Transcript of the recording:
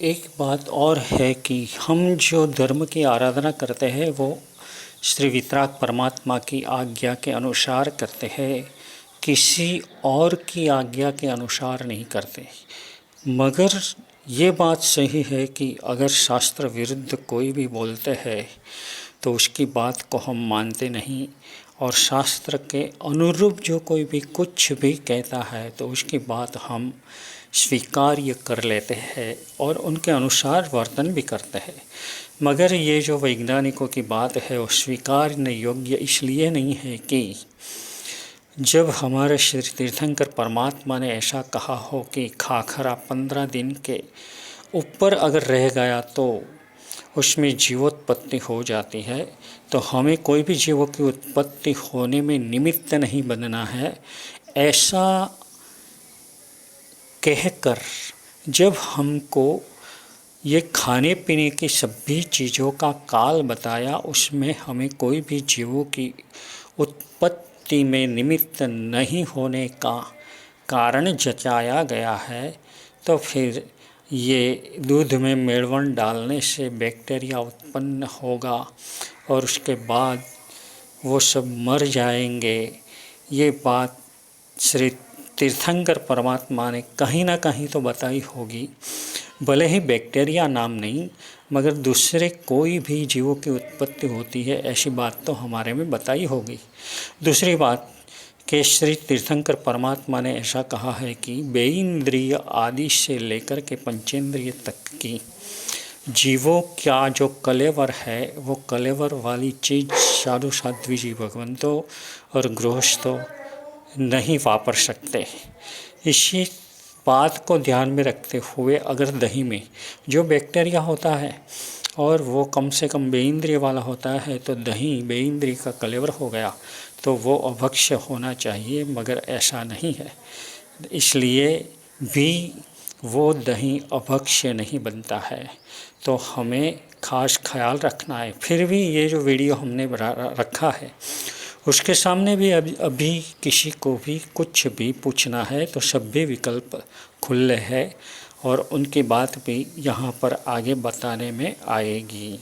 एक बात और है कि हम जो धर्म की आराधना करते हैं वो श्री वितराग परमात्मा की आज्ञा के अनुसार करते हैं, किसी और की आज्ञा के अनुसार नहीं करते। मगर ये बात सही है कि अगर शास्त्र विरुद्ध कोई भी बोलते हैं तो उसकी बात को हम मानते नहीं, और शास्त्र के अनुरूप जो कोई भी कुछ भी कहता है तो उसकी बात हम स्वीकार्य कर लेते हैं और उनके अनुसार वर्तन भी करते हैं। मगर ये जो वैज्ञानिकों की बात है वो स्वीकारने योग्य इसलिए नहीं है कि जब हमारे श्री तीर्थंकर परमात्मा ने ऐसा कहा हो कि खाखरा 15 दिन के ऊपर अगर रह गया तो उसमें जीवोत्पत्ति हो जाती है, तो हमें कोई भी जीवों की उत्पत्ति होने में निमित्त नहीं बनना है। ऐसा कहकर जब हमको ये खाने पीने की सभी चीज़ों का काल बताया, उसमें हमें कोई भी जीवों की उत्पत्ति में निमित्त नहीं होने का कारण जताया गया है, तो फिर ये दूध में मेड़वन डालने से बैक्टीरिया उत्पन्न होगा और उसके बाद वो सब मर जाएंगे, ये बात श्री तीर्थंकर परमात्मा ने कहीं ना कहीं तो बताई होगी। भले ही बैक्टीरिया नाम नहीं, मगर दूसरे कोई भी जीवों की उत्पत्ति होती है ऐसी बात तो हमारे में बताई होगी। दूसरी बात कि श्री तीर्थंकर परमात्मा ने ऐसा कहा है कि बेइंद्रिय आदि से लेकर के पंचेंद्रिय तक की जीवों का जो कलेवर है वो कलेवर वाली चीज़ साधु साध्वी जी भगवंतों और गृहस्थों नहीं वापर सकते। इसी बात को ध्यान में रखते हुए अगर दही में जो बैक्टीरिया होता है और वो कम से कम बेइंद्रिय वाला होता है, तो दही बेइंद्रिय का कलेवर हो गया तो वो अभक्ष्य होना चाहिए, मगर ऐसा नहीं है, इसलिए भी वो दही अभक्ष्य नहीं बनता है। तो हमें खास ख्याल रखना है। फिर भी ये जो वीडियो हमने रखा है उसके सामने भी अभी किसी को भी कुछ भी पूछना है तो सभी विकल्प खुले हैं और उनकी बात भी यहाँ पर आगे बताने में आएगी।